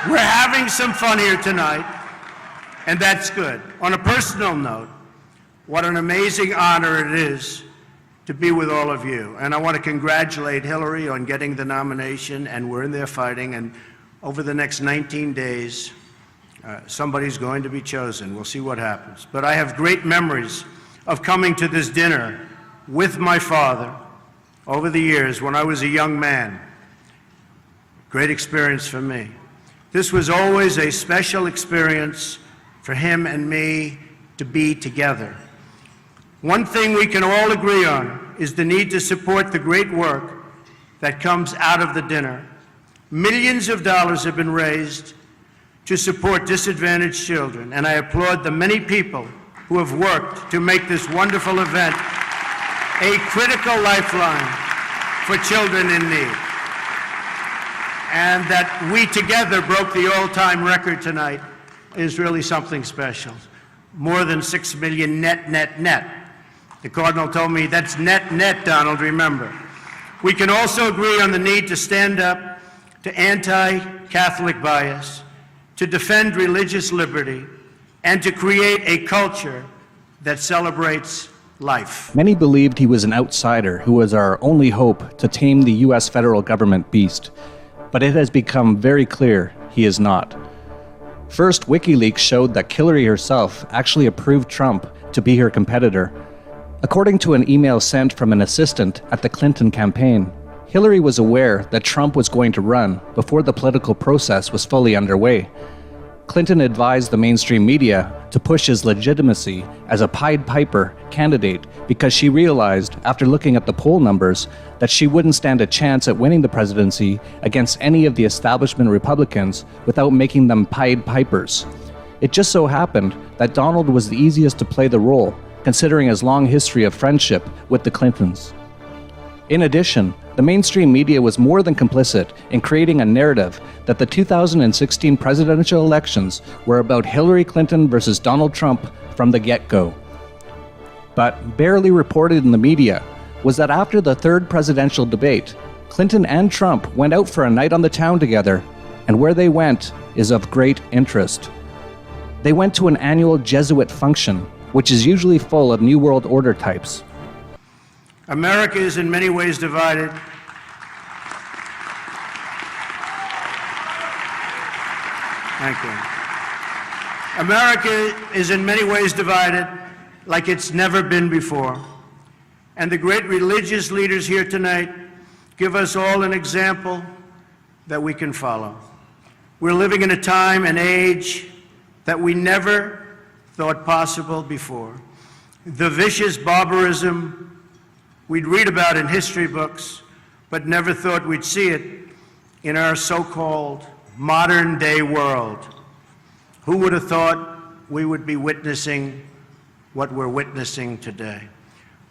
We're having some fun here tonight, and that's good. On a personal note, what an amazing honor it is to be with all of you. And I want to congratulate Hillary on getting the nomination, and we're in there fighting, and over the next 19 days, somebody's going to be chosen. We'll see what happens. But I have great memories of coming to this dinner with my father over the years when I was a young man. Great experience for me. This was always a special experience for him and me to be together. One thing we can all agree on is the need to support the great work that comes out of the dinner. Millions of dollars have been raised to support disadvantaged children, and I applaud the many people who have worked to make this wonderful event a critical lifeline for children in need. And that we together broke the all-time record tonight is really something special. More than 6 million net. The Cardinal told me that's net, Donald, remember. We can also agree on the need to stand up to anti-Catholic bias, to defend religious liberty, and to create a culture that celebrates life. Many believed he was an outsider who was our only hope to tame the U.S. federal government beast. But it has become very clear he is not. First, WikiLeaks showed that Hillary herself actually approved Trump to be her competitor. According to an email sent from an assistant at the Clinton campaign, Hillary was aware that Trump was going to run before the political process was fully underway. Clinton advised the mainstream media to push his legitimacy as a Pied Piper candidate because she realized, after looking at the poll numbers, that she wouldn't stand a chance at winning the presidency against any of the establishment Republicans without making them Pied Pipers. It just so happened that Donald was the easiest to play the role, considering his long history of friendship with the Clintons. In addition, the mainstream media was more than complicit in creating a narrative that the 2016 presidential elections were about Hillary Clinton versus Donald Trump from the get-go. But barely reported in the media was that after the third presidential debate, Clinton and Trump went out for a night on the town together, and where they went is of great interest. They went to an annual Jesuit function, which is usually full of New World Order types. America is in many ways divided. Thank you. America is in many ways divided like it's never been before. And the great religious leaders here tonight give us all an example that we can follow. We're living in a time and age that we never thought possible before. The vicious barbarism we'd read about in history books, but never thought we'd see it in our so-called modern-day world. Who would have thought we would be witnessing what we're witnessing today?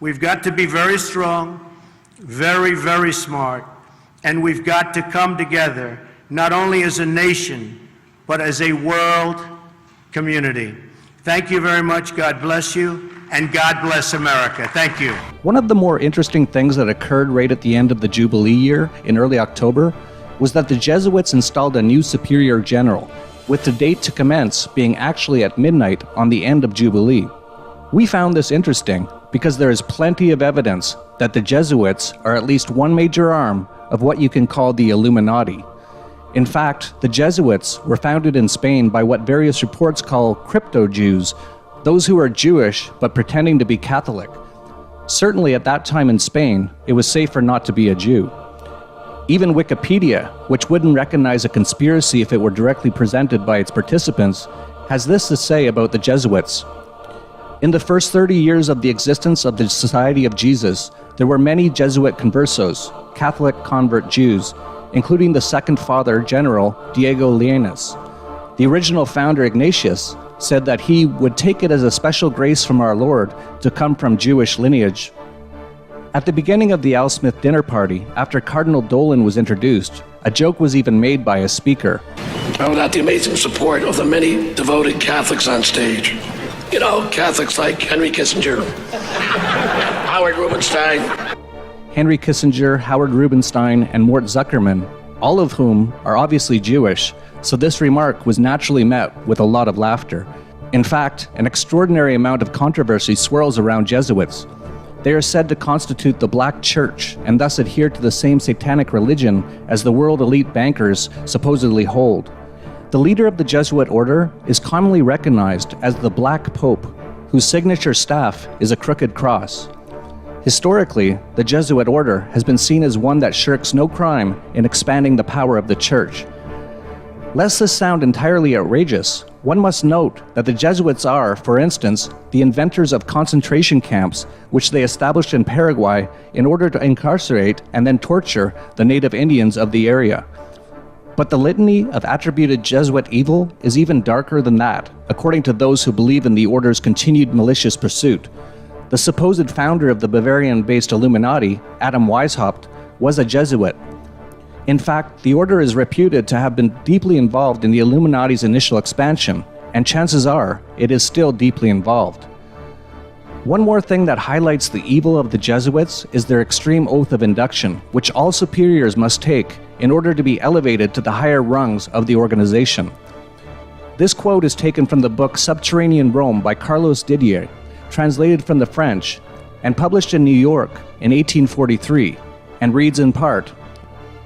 We've got to be very strong, very, very smart, and we've got to come together, not only as a nation, but as a world community. Thank you very much. God bless you. And God bless America. Thank you. One of the more interesting things that occurred right at the end of the Jubilee year in early October was that the Jesuits installed a new superior general, with the date to commence being actually at midnight on the end of Jubilee. We found this interesting because there is plenty of evidence that the Jesuits are at least one major arm of what you can call the Illuminati. In fact, the Jesuits were founded in Spain by what various reports call crypto-Jews, those who are Jewish but pretending to be Catholic. Certainly at that time in Spain, it was safer not to be a Jew. Even Wikipedia, which wouldn't recognize a conspiracy if it were directly presented by its participants, has this to say about the Jesuits. In the first 30 years of the existence of the Society of Jesus, there were many Jesuit conversos, Catholic convert Jews, including the second Father General, Diego Llenas. The original founder, Ignatius, said that he would take it as a special grace from our Lord to come from Jewish lineage. At the beginning of the Al Smith dinner party, after Cardinal Dolan was introduced, a joke was even made by a speaker. Without the amazing support of the many devoted Catholics on stage. You know, Catholics like Henry Kissinger, Howard Rubinstein. Henry Kissinger, Howard Rubinstein, and Mort Zuckerman all of whom are obviously Jewish, so this remark was naturally met with a lot of laughter. In fact, an extraordinary amount of controversy swirls around Jesuits. They are said to constitute the Black Church and thus adhere to the same satanic religion as the world elite bankers supposedly hold. The leader of the Jesuit order is commonly recognized as the Black Pope, whose signature staff is a crooked cross. Historically, the Jesuit order has been seen as one that shirks no crime in expanding the power of the Church. Lest this sound entirely outrageous, one must note that the Jesuits are, for instance, the inventors of concentration camps, which they established in Paraguay in order to incarcerate and then torture the native Indians of the area. But the litany of attributed Jesuit evil is even darker than that, according to those who believe in the order's continued malicious pursuit. The supposed founder of the Bavarian-based Illuminati, Adam Weishaupt, was a Jesuit. In fact, the order is reputed to have been deeply involved in the Illuminati's initial expansion, and chances are it is still deeply involved. One more thing that highlights the evil of the Jesuits is their extreme oath of induction, which all superiors must take in order to be elevated to the higher rungs of the organization. This quote is taken from the book Subterranean Rome by Carlos Didier, translated from the French, and published in New York in 1843, and reads in part,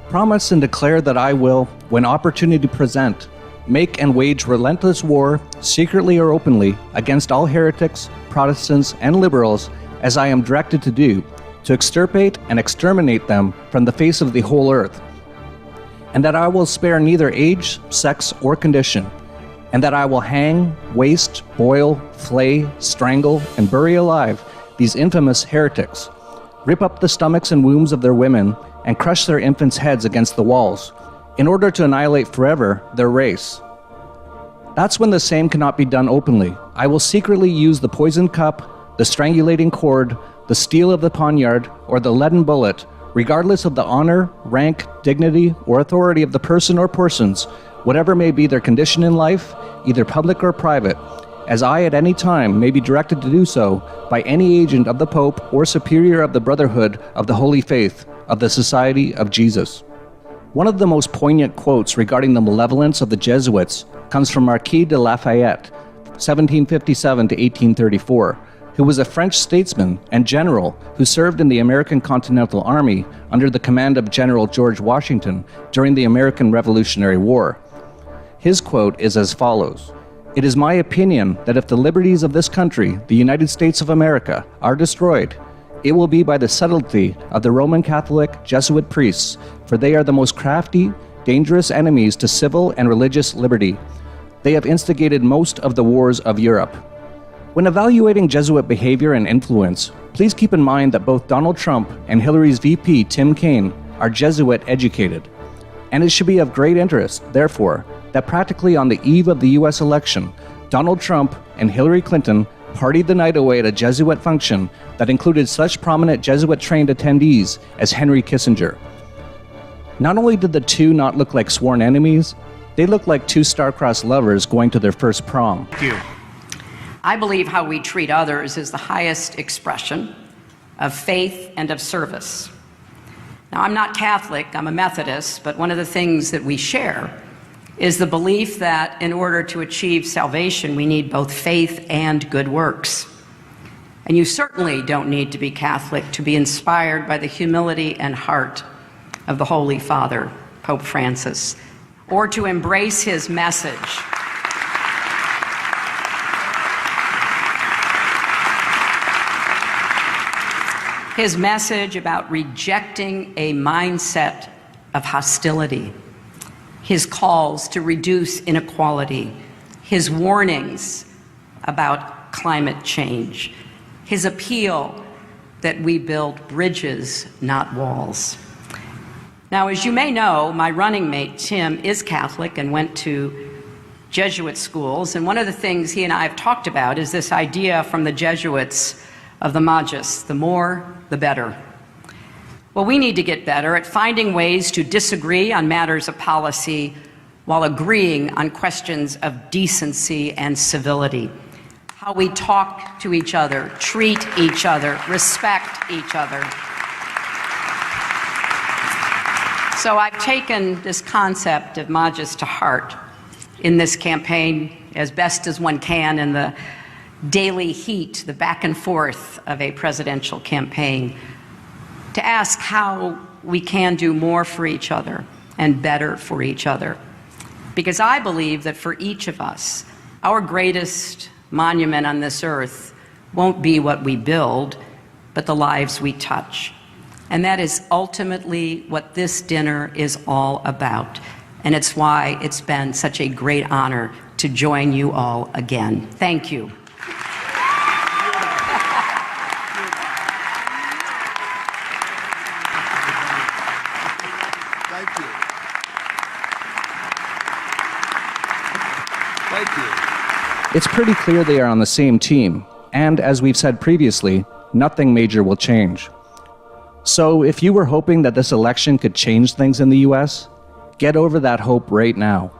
"Promise and declare that I will, when opportunity present, make and wage relentless war, secretly or openly, against all heretics, Protestants, and liberals, as I am directed to do, to extirpate and exterminate them from the face of the whole earth, and that I will spare neither age, sex, or condition, and that I will hang, waste, boil, flay, strangle, and bury alive these infamous heretics, rip up the stomachs and wombs of their women, and crush their infants' heads against the walls, in order to annihilate forever their race. That's when the same cannot be done openly. I will secretly use the poisoned cup, the strangulating cord, the steel of the poniard, or the leaden bullet, regardless of the honor, rank, dignity, or authority of the person or persons, whatever may be their condition in life, either public or private, as I at any time may be directed to do so by any agent of the Pope or superior of the Brotherhood of the Holy Faith of the Society of Jesus." One of the most poignant quotes regarding the malevolence of the Jesuits comes from Marquis de Lafayette, 1757 to 1834, who was a French statesman and general who served in the American Continental Army under the command of General George Washington during the American Revolutionary War. His quote is as follows, "It is my opinion that if the liberties of this country, the United States of America, are destroyed, it will be by the subtlety of the Roman Catholic Jesuit priests, for they are the most crafty, dangerous enemies to civil and religious liberty. They have instigated most of the wars of Europe." When evaluating Jesuit behavior and influence, please keep in mind that both Donald Trump and Hillary's VP, Tim Kaine, are Jesuit educated. And it should be of great interest, therefore, that practically on the eve of the US election, Donald Trump and Hillary Clinton partied the night away at a Jesuit function that included such prominent Jesuit-trained attendees as Henry Kissinger. Not only did the two not look like sworn enemies, they looked like two star-crossed lovers going to their first prom. Thank you. I believe how we treat others is the highest expression of faith and of service. Now, I'm not Catholic, I'm a Methodist, but one of the things that we share is the belief that in order to achieve salvation, we need both faith and good works. And you certainly don't need to be Catholic to be inspired by the humility and heart of the Holy Father, Pope Francis, or to embrace his message. His message about rejecting a mindset of hostility, his calls to reduce inequality, his warnings about climate change, his appeal that we build bridges, not walls. Now, as you may know, my running mate, Tim, is Catholic and went to Jesuit schools, and one of the things he and I have talked about is this idea from the Jesuits of the Magus, the more, the better. Well, we need to get better at finding ways to disagree on matters of policy while agreeing on questions of decency and civility. How we talk to each other, treat each other, respect each other. So I've taken this concept of Majis to heart in this campaign as best as one can in the daily heat, the back and forth of a presidential campaign, to ask how we can do more for each other and better for each other. Because I believe that for each of us, our greatest monument on this earth won't be what we build, but the lives we touch. And that is ultimately what this dinner is all about. And it's why it's been such a great honor to join you all again. Thank you. Thank you. Thank you. It's pretty clear they are on the same team, and as we've said previously, nothing major will change. So if you were hoping that this election could change things in the US, get over that hope right now.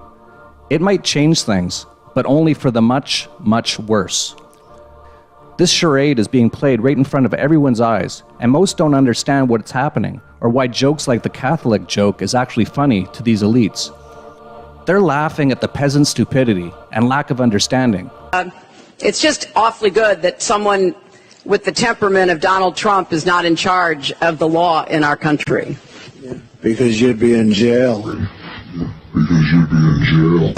It might change things, but only for the much, much worse. This charade is being played right in front of everyone's eyes, and most don't understand what's happening, or why jokes like the Catholic joke is actually funny to these elites. They're laughing at the peasant stupidity and lack of understanding. It's just awfully good that someone with the temperament of Donald Trump is not in charge of the law in our country. Because you'd be in jail. Because you'd be in jail.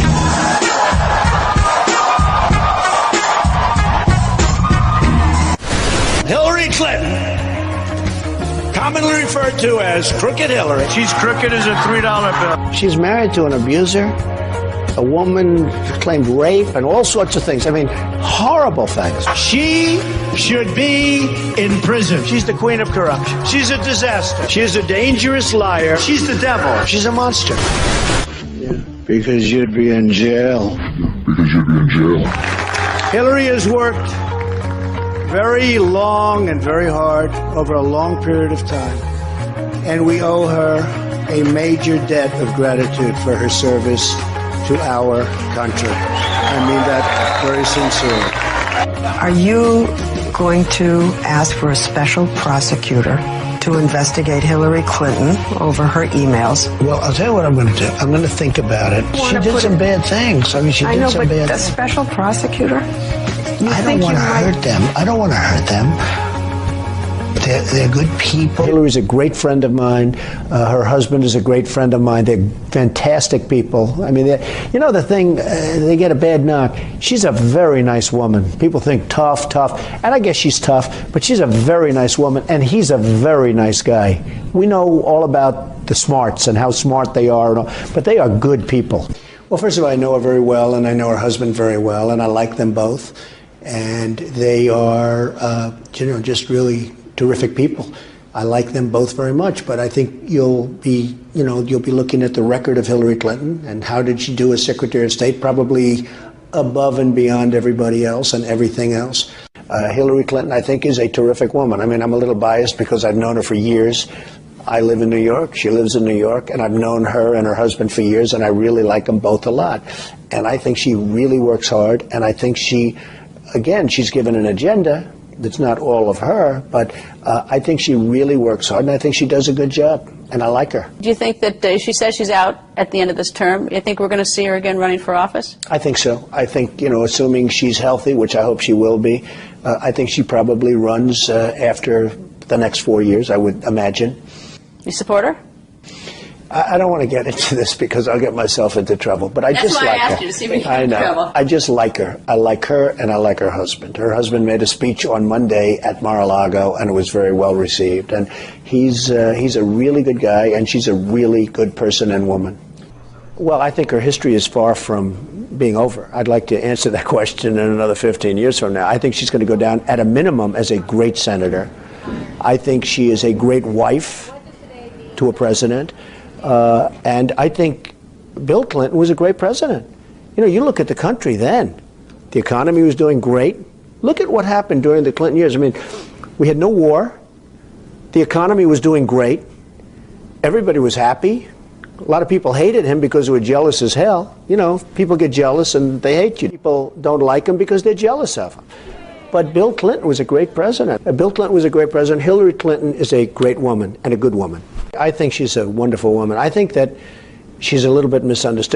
Hillary Clinton, commonly referred to as Crooked Hillary. She's crooked as a $3 bill. She's married to an abuser, a woman claimed rape and all sorts of things. I mean, horrible things. She should be in prison. She's the queen of corruption. She's a disaster. She's a dangerous liar. She's the devil. She's a monster. Because you'd be in jail. Because you'd be in jail. Hillary has worked very long and very hard over a long period of time, and we owe her a major debt of gratitude for her service to our country. I mean that very sincerely. Are you going to ask for a special prosecutor to investigate Hillary Clinton over her emails? Well, I'll tell you what I'm going to do. I'm going to think about it. She did some bad things. I mean, she did some bad things. A special prosecutor? I don't want to hurt them. I don't want to hurt them. They're good people. Hillary's a great friend of mine. Her husband is a great friend of mine. They're fantastic people. I mean, you know the thing, they get a bad knock. She's a very nice woman. People think tough, and I guess she's tough, but she's a very nice woman, and he's a very nice guy. We know all about the smarts and how smart they are, but they are good people. Well, first of all, I know her very well, and I know her husband very well, and I like them both. And they are, just really terrific people. I like them both very much, but I think you'll be looking at the record of Hillary Clinton and how did she do as Secretary of State, probably above and beyond everybody else and everything else. Hillary Clinton, I think, is a terrific woman. I mean, I'm a little biased because I've known her for years. I live in New York, she lives in New York, and I've known her and her husband for years, and I really like them both a lot. And I think she really works hard, and I think again, she's given an agenda that's not all of her, but I think she really works hard, and I think she does a good job, and I like her. Do you think that she says she's out at the end of this term? Do you think we're going to see her again running for office? I think so. I think, assuming she's healthy, which I hope she will be, I think she probably runs after the next 4 years, I would imagine. You support her? I don't want to get into this because I'll get myself into trouble, but I just like her. That's why I asked you to see if you get into trouble. I just like her. I like her, and I like her husband. Her husband made a speech on Monday at Mar-a-Lago, and it was very well received. And he's a really good guy, and she's a really good person and woman. Well, I think her history is far from being over. I'd like to answer that question in another 15 years from now. I think she's going to go down at a minimum as a great senator. I think she is a great wife to a president. And I think Bill Clinton was a great president. You look at the country then. The economy was doing great. Look at what happened during the Clinton years. I mean, we had no war. The economy was doing great. Everybody was happy. A lot of people hated him because they were jealous as hell. People get jealous and they hate you. People don't like him because they're jealous of him. But Bill Clinton was a great president. Bill Clinton was a great president. Hillary Clinton is a great woman and a good woman. I think she's a wonderful woman. I think that she's a little bit misunderstood.